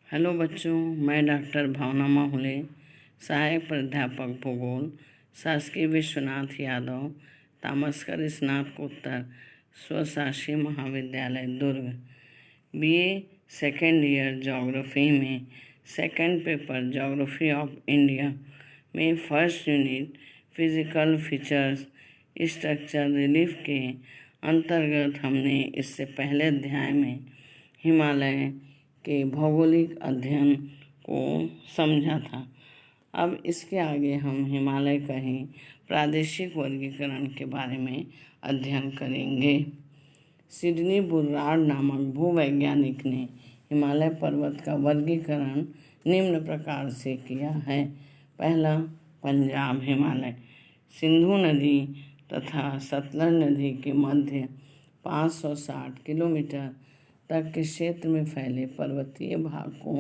Hello बच्चों, मैं doctor भावना माहुले, सहायक प्राध्यापक भूगोल, शासकीय विश्वनाथ यादव तामस्कर स्नातकोत्तर स्वशासी महाविद्यालय Durg, BA second year geography में second paper geography of India में first unit physical features structure relief के अंतर्गत हमने इससे पहले अध्याय में हिमालय के भौगोलिक अध्ययन को समझा था। अब इसके आगे हम हिमालय का ही प्रादेशिक वर्गीकरण के बारे में अध्ययन करेंगे। सिडनी बुर्रार्ड नामक भूवैज्ञानिक ने हिमालय पर्वत का वर्गीकरण निम्न प्रकार से किया है। पहला, पंजाब हिमालय सिंधु नदी तथा सतलज नदी के मध्य 560 किलोमीटर तक के क्षेत्र में फैले पर्वतीय भाग को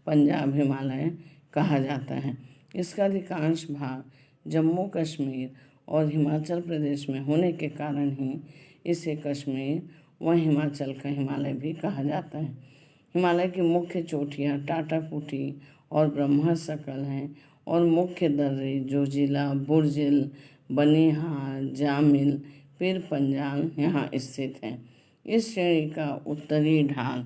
पंजाब हिमालय कहा जाता है। इसका अधिकांश भाग जम्मू कश्मीर और हिमाचल प्रदेश में होने के कारण ही इसे कश्मीर व हिमाचल का हिमालय भी कहा जाता है। हिमालय की मुख्य चोटियाँ टाटाकुटी और ब्रह्मसकल हैं और मुख्य दर्रे जोजिला, बुर्जिल, बनिहाल, जामिल, पीर पंजाल यहाँ स्थित हैं। इस श्रेणी का उत्तरी ढाल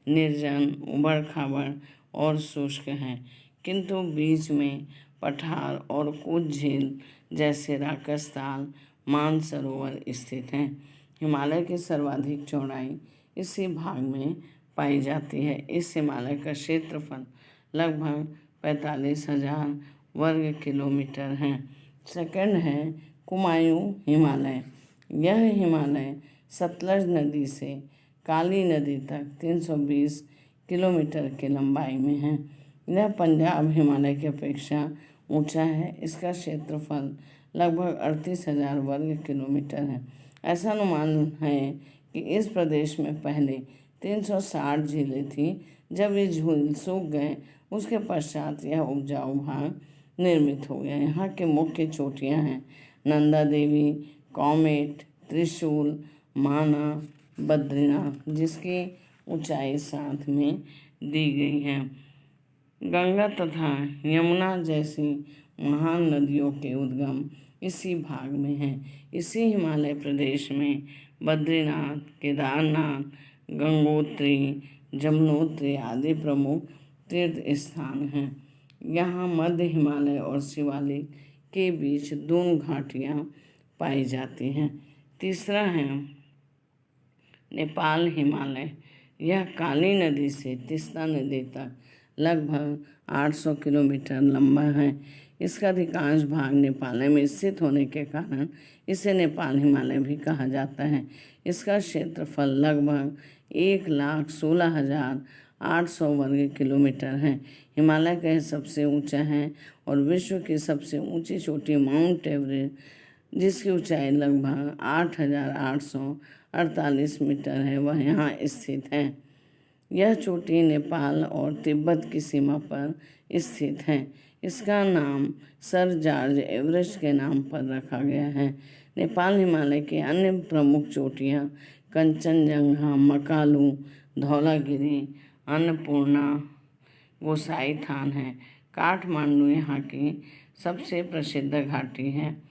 निर्जन, उबड़ खाबड़ और शुष्क है, किंतु बीच में पठार और कुछ झील जैसे राकसताल, मानसरोवर स्थित हैं। हिमालय की सर्वाधिक चौड़ाई इसी भाग में पाई जाती है। इस हिमालय का क्षेत्रफल लगभग 45,000 वर्ग किलोमीटर है। सेकंड है कुमायूं हिमालय। यह हिमालय सतलज नदी से काली नदी तक 320 किलोमीटर की लंबाई में है। यह पंजाब हिमालय की अपेक्षा ऊंचा है। इसका क्षेत्रफल लगभग 38,000 वर्ग किलोमीटर है। ऐसा अनुमान है कि इस प्रदेश में पहले 360 झीलें थीं। जब ये झील सूख गए उसके पश्चात यह उपजाऊ भाग निर्मित हो गया। यहाँ के मुख्य चोटियाँ हैं नंदा देवी, कॉमेट, त्रिशूल, माना, बद्रीनाथ, जिसकी ऊंचाई साथ में दी गई है। गंगा तथा यमुना जैसी महान नदियों के उद्गम इसी भाग में है। इसी हिमालय प्रदेश में बद्रीनाथ, केदारनाथ, गंगोत्री, जमुनोत्री आदि प्रमुख तीर्थ स्थान हैं। यहाँ मध्य हिमालय और शिवालिक के बीच दून घाटियाँ पाई जाती हैं। तीसरा है नेपाल हिमालय। यह काली नदी से तीस्ता नदी तक लगभग 800 किलोमीटर लंबा है। इसका अधिकांश भाग नेपाल में स्थित होने के कारण इसे नेपाल हिमालय भी कहा जाता है। इसका क्षेत्रफल लगभग 1,16,800 वर्ग किलोमीटर है। हिमालय का यह सबसे ऊंचा है और विश्व की सबसे ऊंची चोटी माउंट एवरेस्ट, जिसकी ऊंचाई लगभग 8,848 मीटर है, वह यहाँ स्थित है। यह चोटी नेपाल और तिब्बत की सीमा पर स्थित है। इसका नाम सर जॉर्ज एवरेस्ट के नाम पर रखा गया है। नेपाल हिमालय की अन्य प्रमुख चोटियाँ कंचनजंगा, मकालू, धौलागिरी, अन्नपूर्णा, गोसाईथान है। काठमांडू यहाँ की सबसे प्रसिद्ध घाटी है।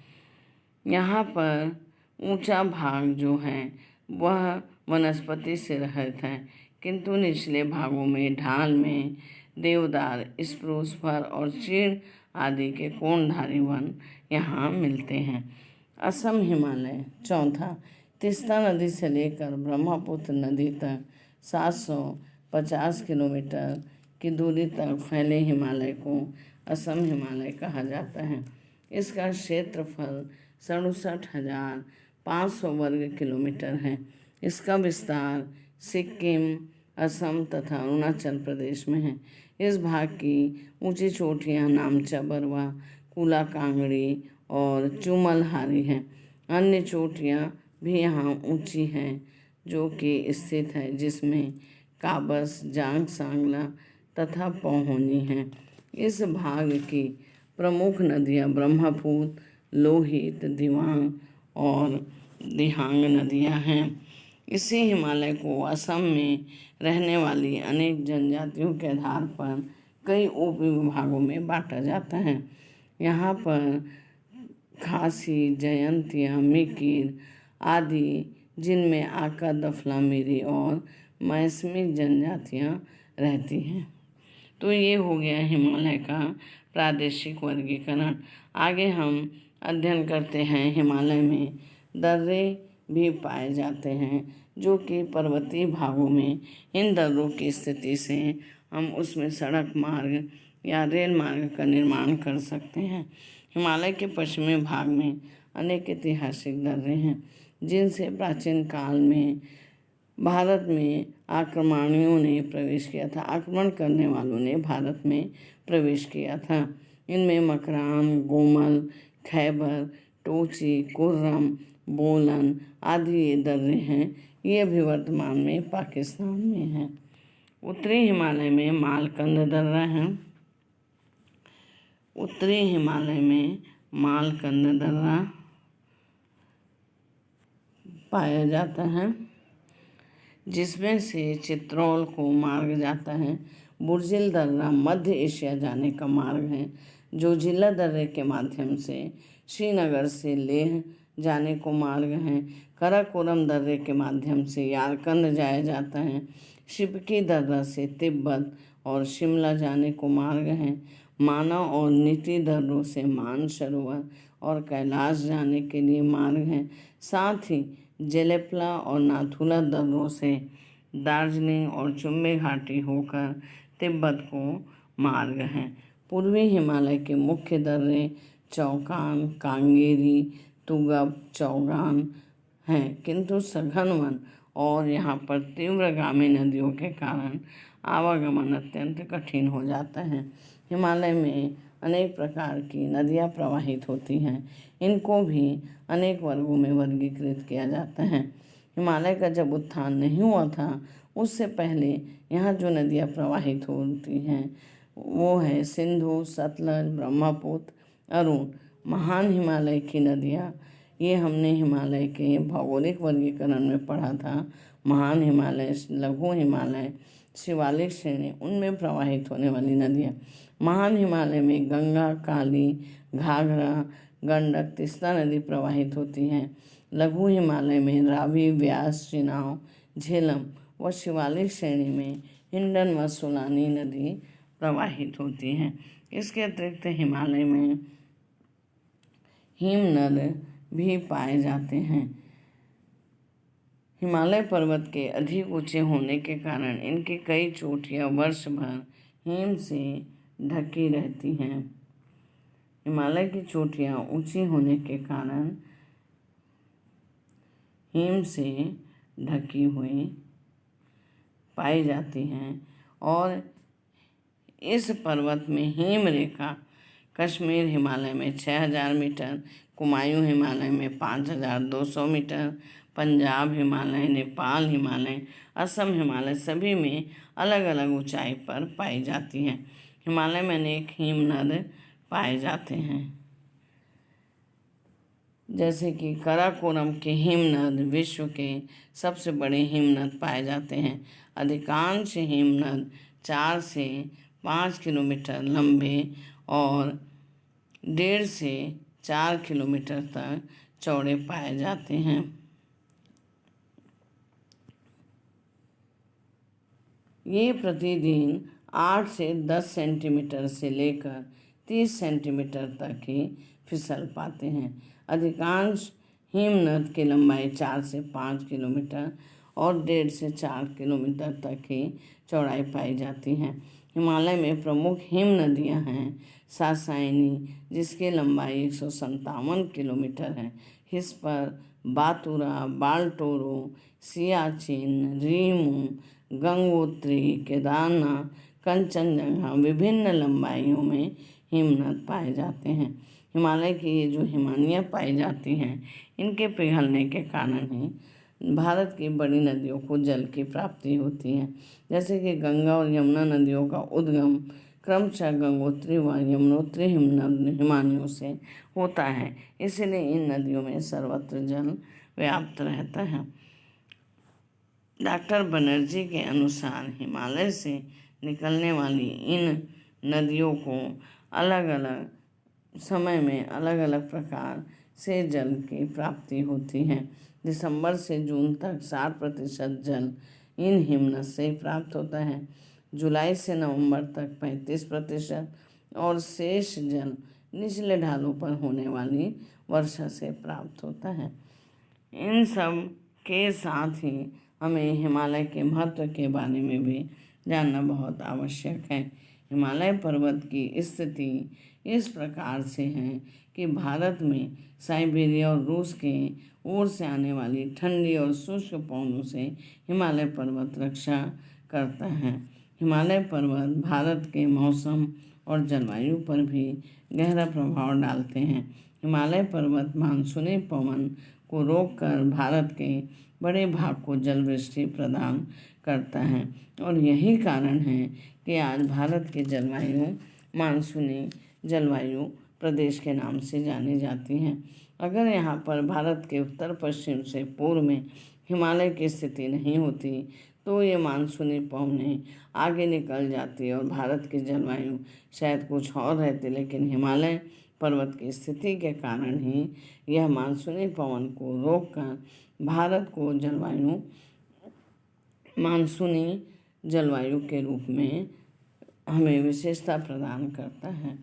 यहाँ पर ऊंचा भाग जो है वह वनस्पति से रहित है, किंतु निचले भागों में ढाल में देवदार, स्प्रूस, फर और चीड़ आदि के कोणधारी वन यहाँ मिलते हैं। असम हिमालय चौथा, तीस्ता नदी से लेकर ब्रह्मपुत्र नदी तक 750 किलोमीटर की दूरी तक फैले हिमालय को असम हिमालय कहा जाता है। इसका क्षेत्रफल 67,500 वर्ग किलोमीटर है। इसका विस्तार सिक्किम, असम तथा अरुणाचल प्रदेश में है। इस भाग की ऊंची चोटियाँ नामचा बरवा, कुला कांगड़ी और चुमलहारी हैं। अन्य चोटियाँ भी यहाँ ऊंची हैं जो कि स्थित है, जिसमें काबस, जांग सांगला तथा पौहोनी हैं। इस भाग की प्रमुख नदियाँ ब्रह्मपुत्र, लोहित, दिबांग और दिहांग नदियाँ हैं। इसी हिमालय को असम में रहने वाली अनेक जनजातियों के आधार पर कई उप विभागों में बांटा जाता है। यहाँ पर खासी, जयंतिया, मिकिर आदि, जिनमें आका, दफला, मिरी और मैसमिक जनजातियाँ रहती हैं। तो ये हो गया हिमालय का प्रादेशिक वर्गीकरण। आगे हम अध्ययन करते हैं हिमालय में दर्रे भी पाए जाते हैं, जो कि पर्वतीय भागों में इन दर्रों की स्थिति से हम उसमें सड़क मार्ग या रेल मार्ग का निर्माण कर सकते हैं। हिमालय के पश्चिमी भाग में अनेक ऐतिहासिक दर्रे हैं, जिनसे प्राचीन काल में भारत में आक्रमणियों ने प्रवेश किया था, आक्रमण करने वालों ने भारत में प्रवेश किया था। इनमें मकरान, गोमल, खैबर, टोची, कुर्रम, बोलन आदि ये दर्रे हैं। ये अभी वर्तमान में पाकिस्तान में हैं। उत्तरी हिमालय में मालकंद दर्रा है। उत्तरी हिमालय में मालकंद दर्रा पाया जाता है, जिसमें से चित्रोल को मार्ग जाता है। बुर्जिल दर्रा मध्य एशिया जाने का मार्ग है, जो जिला दर्रे के माध्यम से श्रीनगर से लेह जाने को मार्ग है। कराकोरम दर्रे के माध्यम से यारकंद जाया जाता है। शिबकी दर्रा से तिब्बत और शिमला जाने को मार्ग है। मानव और नीति दर्रों से मानसरोवर और कैलाश जाने के लिए मार्ग है। साथ ही जेलेपला और नाथुला दर्रों से दार्जिलिंग और चुम्बे घाटी होकर तिब्बत को मार्ग है। पूर्वी हिमालय के मुख्य दर्रे चौकान, कांगेरी, तुगब, चौगान हैं, किंतु सघन वन और यहाँ पर तीव्रगामी नदियों के कारण आवागमन अत्यंत कठिन हो जाता है। हिमालय में अनेक प्रकार की नदियाँ प्रवाहित होती हैं। इनको भी अनेक वर्गों में वर्गीकृत किया जाता है। हिमालय का जब उत्थान नहीं हुआ था, उससे पहले यहाँ जो नदियाँ प्रवाहित होती हैं वो है सिंधु, सतलज, ब्रह्मपुत्र, अरुण। महान हिमालय की नदियाँ, ये हमने हिमालय के भौगोलिक वर्गीकरण में पढ़ा था। महान हिमालय, लघु हिमालय, शिवालिक श्रेणी, उनमें प्रवाहित होने वाली नदियाँ। महान हिमालय में गंगा, काली, घाघरा, गंडक, तीस्ता नदी प्रवाहित होती हैं। लघु हिमालय में रावी, व्यास, चिनाब, झेलम व शिवालिक श्रेणी में हिंडन व सोलानी नदी प्रवाहित होती हैं। इसके अतिरिक्त हिमालय में हिमनद भी पाए जाते हैं। हिमालय पर्वत के अधिक ऊंचे होने के कारण इनकी कई चोटियाँ वर्ष भर हिम से ढकी रहती हैं। हिमालय की चोटियाँ ऊंची होने के कारण हिम से ढकी हुई पाई जाती हैं और इस पर्वत में हिम रेखा कश्मीर हिमालय में 6000 मीटर, कुमायूं हिमालय में 5200 मीटर, पंजाब हिमालय, नेपाल हिमालय, असम हिमालय सभी में अलग अलग ऊंचाई पर पाई जाती हैं। हिमालय में अनेक हिमनद पाए जाते हैं, जैसे कि कराकोरम के हिमनद विश्व के सबसे बड़े हिमनद पाए जाते हैं। अधिकांश हिमनद 4 से 5 किलोमीटर लंबे और 1.5 से 4 किलोमीटर तक चौड़े पाए जाते हैं। ये प्रतिदिन 8 से 10 सेंटीमीटर से लेकर 30 सेंटीमीटर तक ही फिसल पाते हैं। अधिकांश हिमनद की लंबाई 4 से 5 किलोमीटर और 1.5 से 4 किलोमीटर तक ही चौड़ाई पाई जाती हैं। हिमालय में प्रमुख हिम नदियाँ हैं सासाइनी, जिसकी लंबाई 157 किलोमीटर है, हिस्पर, बातुरा, बाल्टोरो, सियाचिन, रीमू, गंगोत्री, केदारनाथ, कंचनजंगा विभिन्न लंबाइयों में हिमनद पाए जाते हैं। हिमालय की ये जो हिमानियाँ पाई जाती हैं, इनके पिघलने के कारण ही भारत की बड़ी नदियों को जल की प्राप्ति होती है। जैसे कि गंगा और यमुना नदियों का उद्गम क्रमशः गंगोत्री व यमुनोत्री हिमानियों से होता है, इसलिए इन नदियों में सर्वत्र जल व्याप्त रहता है। डॉक्टर बनर्जी के अनुसार हिमालय से निकलने वाली इन नदियों को अलग अलग समय में अलग अलग प्रकार से जल की प्राप्ति होती है। दिसंबर से जून तक 60% जल इन हिमनद से प्राप्त होता है। जुलाई से नवंबर तक 35% और शेष जल निचले ढालों पर होने वाली वर्षा से प्राप्त होता है। इन सब के साथ ही हमें हिमालय के महत्व के बारे में भी जानना बहुत आवश्यक है। हिमालय पर्वत की स्थिति इस प्रकार से है कि भारत में साइबेरिया और रूस के ओर से आने वाली ठंडी और शुष्क पवनों से हिमालय पर्वत रक्षा करता है। हिमालय पर्वत भारत के मौसम और जलवायु पर भी गहरा प्रभाव डालते हैं। हिमालय पर्वत मानसूनी पवन को रोककर भारत के बड़े भाग को जलवृष्टि प्रदान करता है और यही कारण है कि आज भारत की जलवायु मानसूनी जलवायु प्रदेश के नाम से जानी जाती हैं। अगर यहाँ पर भारत के उत्तर पश्चिम से पूर्व में हिमालय की स्थिति नहीं होती तो ये मानसूनी पवनें आगे निकल जाती और भारत की जलवायु शायद कुछ और रहती, लेकिन हिमालय पर्वत की स्थिति के कारण ही यह मानसूनी पवन को रोककर भारत को मानसूनी जलवायु के रूप में हमें विशेषता प्रदान करता है।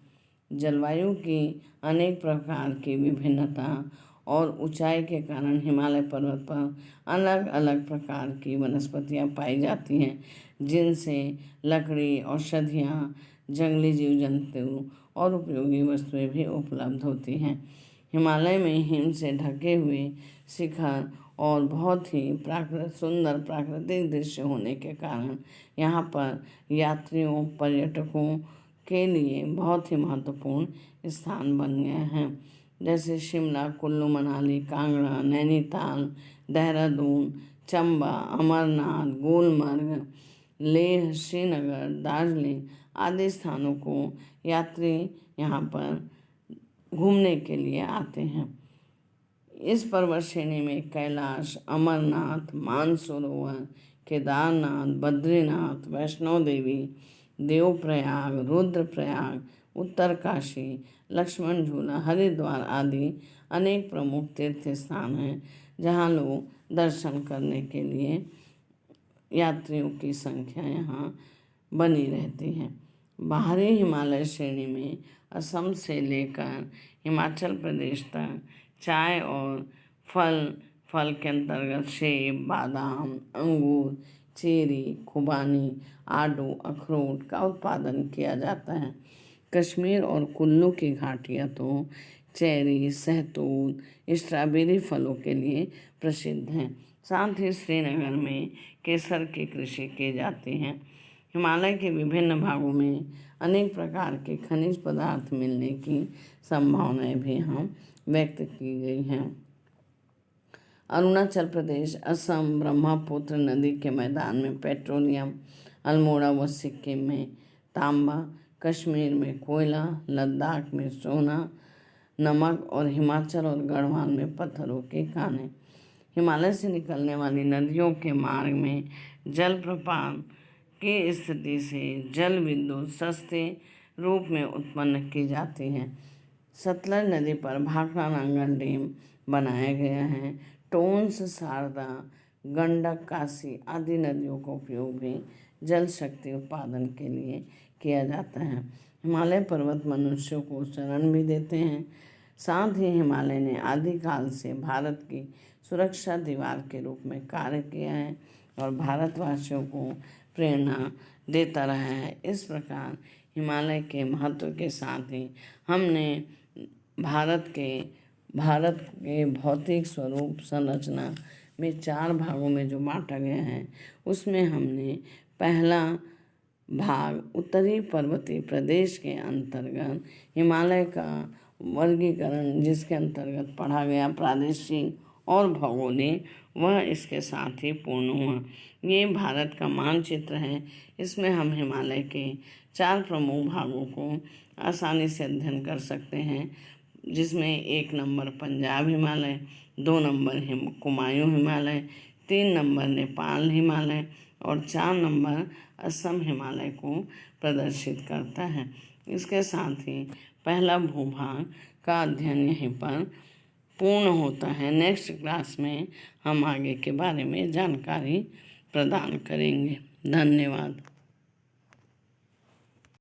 जलवायु की अनेक प्रकार की विभिन्नता और ऊंचाई के कारण हिमालय पर्वत पर अलग अलग प्रकार की वनस्पतियां पाई जाती हैं, जिनसे लकड़ी, औषधियाँ, जंगली जीव जंतु और उपयोगी वस्तुएं भी उपलब्ध होती हैं। हिमालय में हिम से ढके हुए शिखर और बहुत ही सुंदर प्राकृतिक दृश्य होने के कारण यहाँ पर यात्रियों, पर्यटकों के लिए बहुत ही महत्वपूर्ण स्थान बन गए हैं। जैसे शिमला, कुल्लू मनाली, कांगड़ा, नैनीताल, देहरादून, चंबा, अमरनाथ, गुलमर्ग, लेह, श्रीनगर, दार्जिलिंग आदि स्थानों को यात्री यहाँ पर घूमने के लिए आते हैं। इस पर्वत श्रेणी में कैलाश, अमरनाथ, मानसरोवर, केदारनाथ, बद्रीनाथ, वैष्णो देवी, देवप्रयाग, रुद्रप्रयाग, उत्तरकाशी, लक्ष्मण झूला, हरिद्वार आदि अनेक प्रमुख तीर्थ स्थान हैं जहाँ लोग दर्शन करने के लिए यात्रियों की संख्या यहाँ बनी रहती है। बाहरी हिमालय श्रेणी में असम से लेकर हिमाचल प्रदेश तक चाय और फल के अंतर्गत सेब, बादाम, अंगूर, चेरी, खुबानी, आड़ू, अखरोट का उत्पादन किया जाता है। कश्मीर और कुल्लू की घाटियाँ तो चेरी, सहतूत, स्ट्रॉबेरी फलों के लिए प्रसिद्ध हैं। साथ ही श्रीनगर में केसर की कृषि की जाती है। हिमालय के विभिन्न भागों में अनेक प्रकार के खनिज पदार्थ मिलने की संभावनाएं भी हम व्यक्त की गई हैं। अरुणाचल प्रदेश, असम ब्रह्मपुत्र नदी के मैदान में पेट्रोलियम, अल्मोड़ा व सिक्किम में तांबा, कश्मीर में कोयला, लद्दाख में सोना, नमक और हिमाचल और गढ़वाल में पत्थरों के खाने। हिमालय से निकलने वाली नदियों के मार्ग में जलप्रपात की स्थिति से जल विद्युत सस्ते रूप में उत्पन्न की जाती है। सतलज नदी पर भाखड़ा नांगल डैम बनाया गया है। टोंस, शारदा, गंडक, काशी आदि नदियों का उपयोग भी जल शक्ति उत्पादन के लिए किया जाता है। हिमालय पर्वत मनुष्यों को शरण भी देते हैं। साथ ही हिमालय ने आदिकाल से भारत की सुरक्षा दीवार के रूप में कार्य किया है और भारतवासियों को प्रेरणा देता रहा है। इस प्रकार हिमालय के महत्व के साथ ही हमने भारत के भौतिक स्वरूप संरचना में 4 भागों में जो बांटा गया है, उसमें हमने पहला भाग उत्तरी पर्वतीय प्रदेश के अंतर्गत हिमालय का वर्गीकरण, जिसके अंतर्गत पढ़ा गया प्रादेशिक और भौगोलिक, वह इसके साथ ही पूर्ण हुआ। ये भारत का मानचित्र है। इसमें हम हिमालय के 4 प्रमुख भागों को आसानी से अध्ययन कर सकते हैं, जिसमें 1 number Punjab Himalaya, 2 number Kumaon Himalaya, 3 number Nepal Himalaya और 4 नंबर असम हिमालय को प्रदर्शित करता है। इसके साथ ही पहला भूभाग का अध्ययन यहीं पर पूर्ण होता है। नेक्स्ट क्लास में हम आगे के बारे में जानकारी प्रदान करेंगे। धन्यवाद।